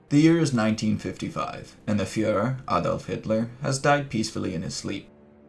The year is 1955, and the Führer, Adolf Hitler, has died peacefully in his sleep.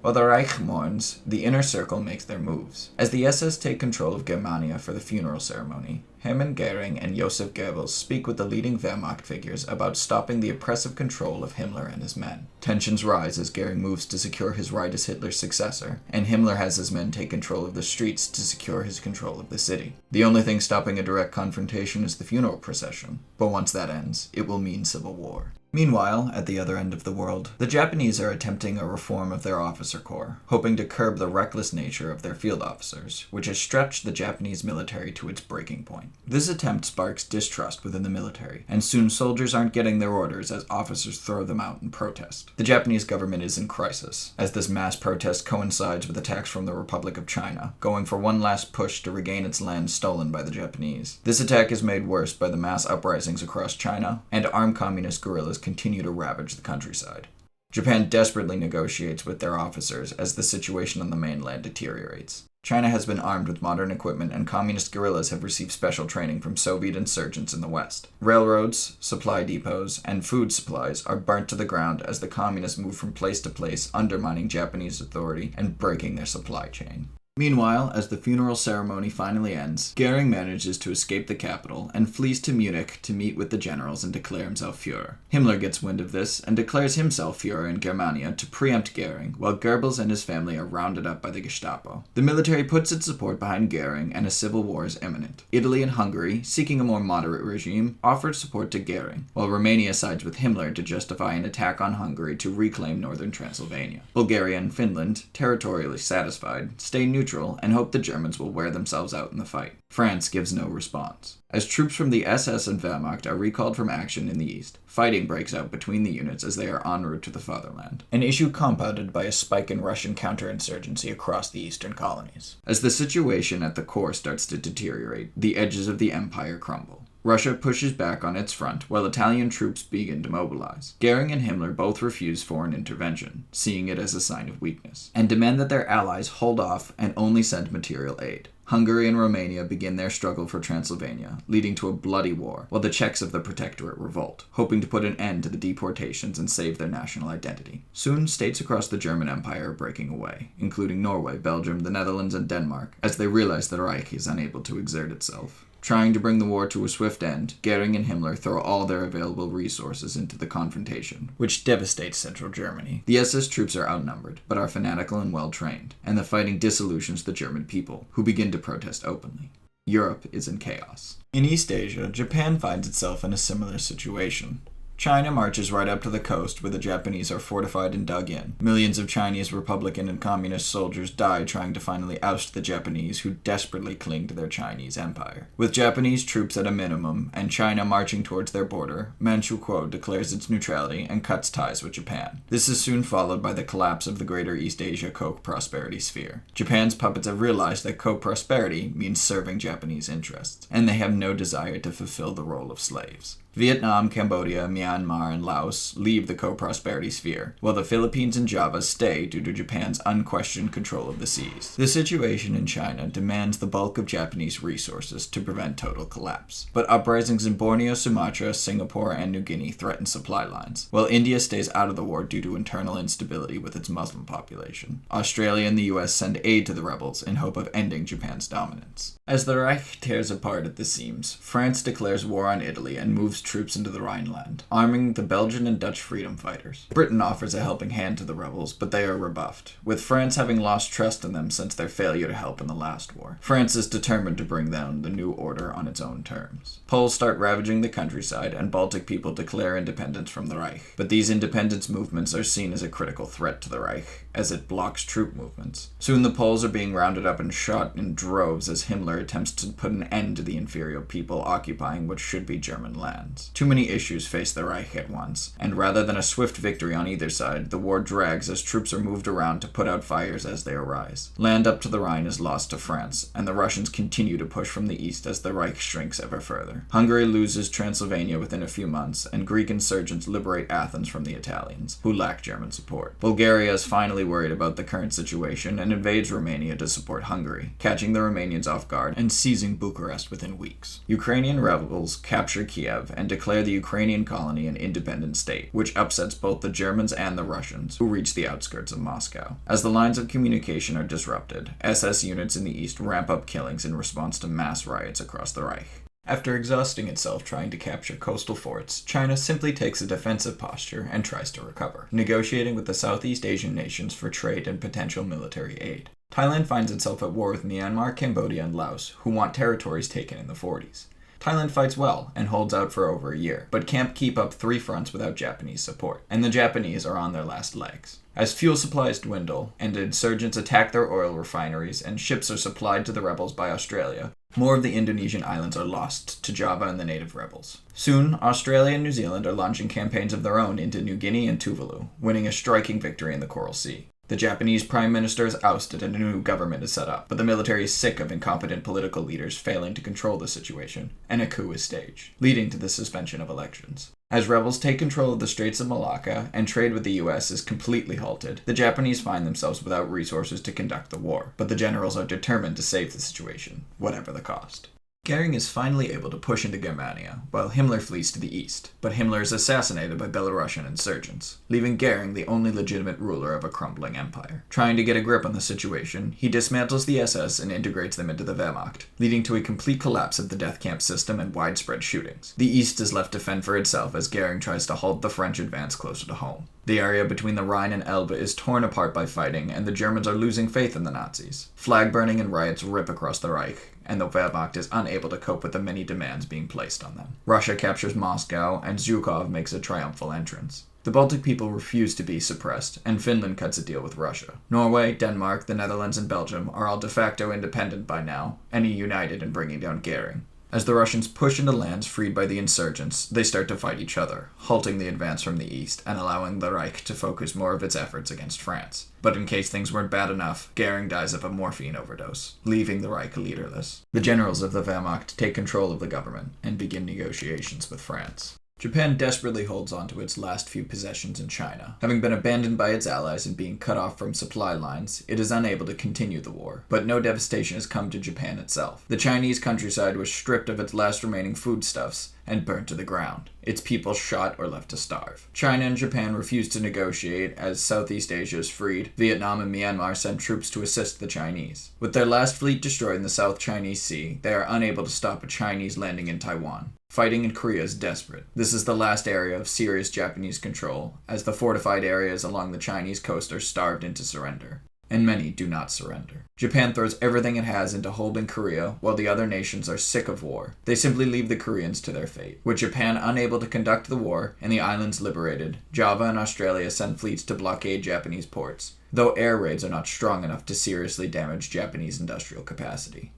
While the Reich mourns, the inner circle makes their moves. As the SS take control of Germania for the funeral ceremony, Hermann Göring and Josef Goebbels speak with the leading Wehrmacht figures about stopping the oppressive control of Himmler and his men. Tensions rise as Göring moves to secure his right as Hitler's successor, and Himmler has his men take control of the streets to secure his control of the city. The only thing stopping a direct confrontation is the funeral procession, but once that ends, it will mean civil war. Meanwhile, at the other end of the world, the Japanese are attempting a reform of their officer corps, hoping to curb the reckless nature of their field officers, which has stretched the Japanese military to its breaking point. This attempt sparks distrust within the military, and soon soldiers aren't getting their orders as officers throw them out in protest. The Japanese government is in crisis, as this mass protest coincides with attacks from the Republic of China, going for one last push to regain its land stolen by the Japanese. This attack is made worse by the mass uprisings across China, and armed communist guerrillas continue to ravage the countryside. Japan desperately negotiates with their officers as the situation on the mainland deteriorates. China has been armed with modern equipment, and communist guerrillas have received special training from Soviet insurgents in the West. Railroads, supply depots, and food supplies are burnt to the ground as the communists move from place to place, undermining Japanese authority and breaking their supply chain. Meanwhile, as the funeral ceremony finally ends, Göring manages to escape the capital and flees to Munich to meet with the generals and declare himself Führer. Himmler gets wind of this and declares himself Führer in Germania to preempt Göring, while Goebbels and his family are rounded up by the Gestapo. The military puts its support behind Göring, and a civil war is imminent. Italy and Hungary, seeking a more moderate regime, offered support to Göring, while Romania sides with Himmler to justify an attack on Hungary to reclaim northern Transylvania. Bulgaria and Finland, territorially satisfied, stay neutral and hope the Germans will wear themselves out in the fight. France gives no response. As troops from the SS and Wehrmacht are recalled from action in the east, fighting breaks out between the units as they are en route to the fatherland, an issue compounded by a spike in Russian counterinsurgency across the eastern colonies. As the situation at the core starts to deteriorate, the edges of the empire crumble. Russia pushes back on its front, while Italian troops begin to mobilize. Göring and Himmler both refuse foreign intervention, seeing it as a sign of weakness, and demand that their allies hold off and only send material aid. Hungary and Romania begin their struggle for Transylvania, leading to a bloody war, while the Czechs of the Protectorate revolt, hoping to put an end to the deportations and save their national identity. Soon, states across the German Empire are breaking away, including Norway, Belgium, the Netherlands, and Denmark, as they realize the Reich is unable to exert itself. Trying to bring the war to a swift end, Göring and Himmler throw all their available resources into the confrontation, which devastates central Germany. The SS troops are outnumbered, but are fanatical and well-trained, and the fighting disillusions the German people, who begin to protest openly. Europe is in chaos. In East Asia, Japan finds itself in a similar situation. China marches right up to the coast where the Japanese are fortified and dug in. Millions of Chinese Republican and Communist soldiers die trying to finally oust the Japanese, who desperately cling to their Chinese empire. With Japanese troops at a minimum and China marching towards their border, Manchukuo declares its neutrality and cuts ties with Japan. This is soon followed by the collapse of the Greater East Asia co-prosperity sphere. Japan's puppets have realized that co-prosperity means serving Japanese interests, and they have no desire to fulfill the role of slaves. Vietnam, Cambodia, Myanmar, and Laos leave the co-prosperity sphere, while the Philippines and Java stay due to Japan's unquestioned control of the seas. The situation in China demands the bulk of Japanese resources to prevent total collapse, but uprisings in Borneo, Sumatra, Singapore, and New Guinea threaten supply lines, while India stays out of the war due to internal instability with its Muslim population. Australia and the US send aid to the rebels in hope of ending Japan's dominance. As the Reich tears apart at the seams, France declares war on Italy and moves troops into the Rhineland, arming the Belgian and Dutch freedom fighters. Britain offers a helping hand to the rebels, but they are rebuffed, with France having lost trust in them since their failure to help in the last war. France is determined to bring down the new order on its own terms. Poles start ravaging the countryside, and Baltic people declare independence from the Reich. But these independence movements are seen as a critical threat to the Reich, as it blocks troop movements. Soon the Poles are being rounded up and shot in droves as Himmler attempts to put an end to the inferior people occupying what should be German lands. Too many issues face the Reich at once, and rather than a swift victory on either side, the war drags as troops are moved around to put out fires as they arise. Land up to the Rhine is lost to France, and the Russians continue to push from the east as the Reich shrinks ever further. Hungary loses Transylvania within a few months, and Greek insurgents liberate Athens from the Italians, who lack German support. Bulgaria is finally worried about the current situation and invades Romania to support Hungary, catching the Romanians off guard and seizing Bucharest within weeks. Ukrainian rebels capture Kiev and declare the Ukrainian colony an independent state, which upsets both the Germans and the Russians, who reach the outskirts of Moscow. As the lines of communication are disrupted, SS units in the east ramp up killings in response to mass riots across the Reich. After exhausting itself trying to capture coastal forts, China simply takes a defensive posture and tries to recover, negotiating with the Southeast Asian nations for trade and potential military aid. Thailand finds itself at war with Myanmar, Cambodia, and Laos, who want territories taken in the 40s. Thailand fights well and holds out for over a year, but can't keep up 3 fronts without Japanese support, and the Japanese are on their last legs. As fuel supplies dwindle, and insurgents attack their oil refineries, and ships are supplied to the rebels by Australia, more of the Indonesian islands are lost to Java and the native rebels. Soon, Australia and New Zealand are launching campaigns of their own into New Guinea and Tuvalu, winning a striking victory in the Coral Sea. The Japanese prime minister is ousted and a new government is set up, but the military is sick of incompetent political leaders failing to control the situation, and a coup is staged, leading to the suspension of elections. As rebels take control of the Straits of Malacca and trade with the US is completely halted, the Japanese find themselves without resources to conduct the war, but the generals are determined to save the situation, whatever the cost. Goering is finally able to push into Germania, while Himmler flees to the east, but Himmler is assassinated by Belarusian insurgents, leaving Goering the only legitimate ruler of a crumbling empire. Trying to get a grip on the situation, he dismantles the SS and integrates them into the Wehrmacht, leading to a complete collapse of the death camp system and widespread shootings. The east is left to fend for itself as Goering tries to halt the French advance closer to home. The area between the Rhine and Elbe is torn apart by fighting, and the Germans are losing faith in the Nazis. Flag burning and riots rip across the Reich, and the Wehrmacht is unable to cope with the many demands being placed on them. Russia captures Moscow, and Zhukov makes a triumphal entrance. The Baltic people refuse to be suppressed, and Finland cuts a deal with Russia. Norway, Denmark, the Netherlands, and Belgium are all de facto independent by now, and are united in bringing down Goering. As the Russians push into lands freed by the insurgents, they start to fight each other, halting the advance from the east and allowing the Reich to focus more of its efforts against France. But in case things weren't bad enough, Goering dies of a morphine overdose, leaving the Reich leaderless. The generals of the Wehrmacht take control of the government and begin negotiations with France. Japan desperately holds on to its last few possessions in China. Having been abandoned by its allies and being cut off from supply lines, it is unable to continue the war. But no devastation has come to Japan itself. The Chinese countryside was stripped of its last remaining foodstuffs and burnt to the ground. Its people shot or left to starve. China and Japan refuse to negotiate as Southeast Asia is freed. Vietnam and Myanmar send troops to assist the Chinese. With their last fleet destroyed in the South Chinese Sea, they are unable to stop a Chinese landing in Taiwan. Fighting in Korea is desperate. This is the last area of serious Japanese control, as the fortified areas along the Chinese coast are starved into surrender. And many do not surrender. Japan throws everything it has into holding Korea, while the other nations are sick of war. They simply leave the Koreans to their fate. With Japan unable to conduct the war, and the islands liberated, Java and Australia send fleets to blockade Japanese ports, though air raids are not strong enough to seriously damage Japanese industrial capacity.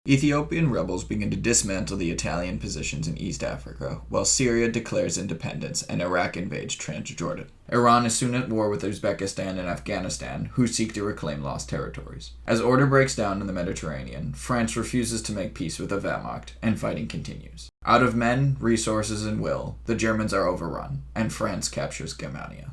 Ethiopian rebels begin to dismantle the Italian positions in East Africa, while Syria declares independence and Iraq invades Transjordan. Iran is soon at war with Uzbekistan and Afghanistan, who seek to reclaim lost territories. As order breaks down in the Mediterranean, France refuses to make peace with the Wehrmacht, and fighting continues. Out of men, resources, and will, the Germans are overrun, and France captures Germania.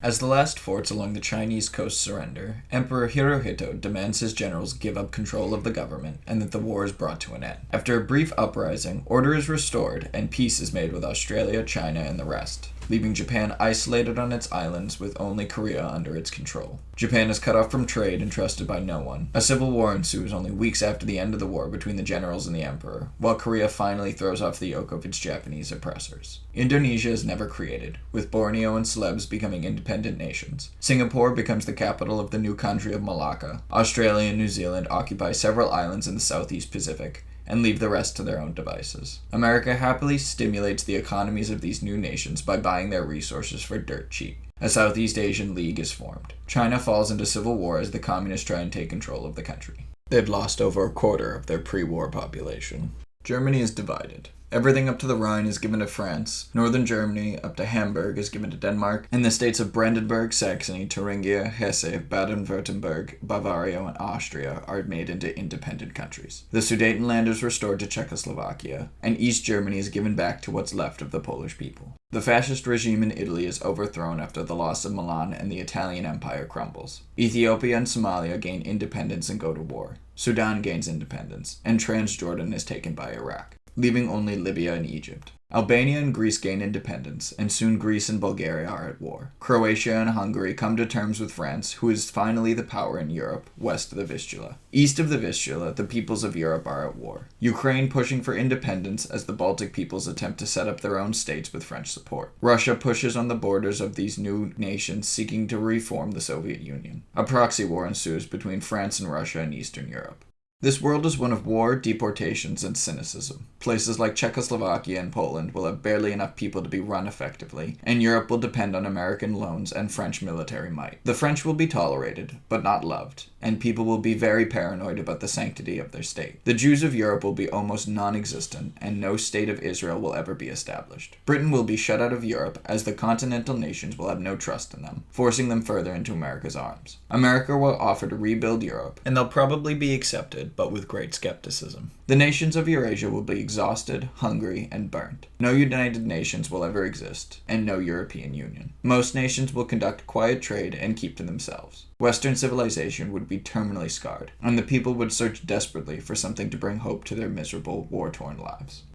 As the last forts along the Chinese coast surrender, Emperor Hirohito demands his generals give up control of the government and that the war is brought to an end. After a brief uprising, order is restored and peace is made with Australia, China, and the rest, leaving Japan isolated on its islands with only Korea under its control. Japan is cut off from trade and trusted by no one. A civil war ensues only weeks after the end of the war between the generals and the emperor, while Korea finally throws off the yoke of its Japanese oppressors. Indonesia is never created, with Borneo and Celebes becoming independent nations. Singapore becomes the capital of the new country of Malacca. Australia and New Zealand occupy several islands in the Southeast Pacific, and leave the rest to their own devices. America happily stimulates the economies of these new nations by buying their resources for dirt cheap. A Southeast Asian League is formed. China falls into civil war as the communists try and take control of the country. They've lost over a quarter of their pre-war population. Germany is divided. Everything up to the Rhine is given to France, northern Germany up to Hamburg is given to Denmark, and the states of Brandenburg, Saxony, Thuringia, Hesse, Baden-Württemberg, Bavaria, and Austria are made into independent countries. The Sudetenland is restored to Czechoslovakia, and East Germany is given back to what's left of the Polish people. The fascist regime in Italy is overthrown after the loss of Milan and the Italian Empire crumbles. Ethiopia and Somalia gain independence and go to war. Sudan gains independence, and Transjordan is taken by Iraq. leaving only Libya and Egypt. Albania and Greece gain independence, and soon Greece and Bulgaria are at war. Croatia and Hungary come to terms with France, who is finally the power in Europe, west of the Vistula. East of the Vistula, the peoples of Europe are at war. Ukraine pushing for independence as the Baltic peoples attempt to set up their own states with French support. Russia pushes on the borders of these new nations, seeking to reform the Soviet Union. A proxy war ensues between France and Russia in Eastern Europe. This world is one of war, deportations, and cynicism. Places like Czechoslovakia and Poland will have barely enough people to be run effectively, and Europe will depend on American loans and French military might. The French will be tolerated, but not loved, and people will be very paranoid about the sanctity of their state. The Jews of Europe will be almost non-existent, and no state of Israel will ever be established. Britain will be shut out of Europe, as the continental nations will have no trust in them, forcing them further into America's arms. America will offer to rebuild Europe, and they'll probably be accepted, but with great skepticism. The nations of Eurasia will be exhausted, hungry, and burnt. No United Nations will ever exist, and no European Union. Most nations will conduct quiet trade and keep to themselves. Western civilization would be terminally scarred, and the people would search desperately for something to bring hope to their miserable, war-torn lives.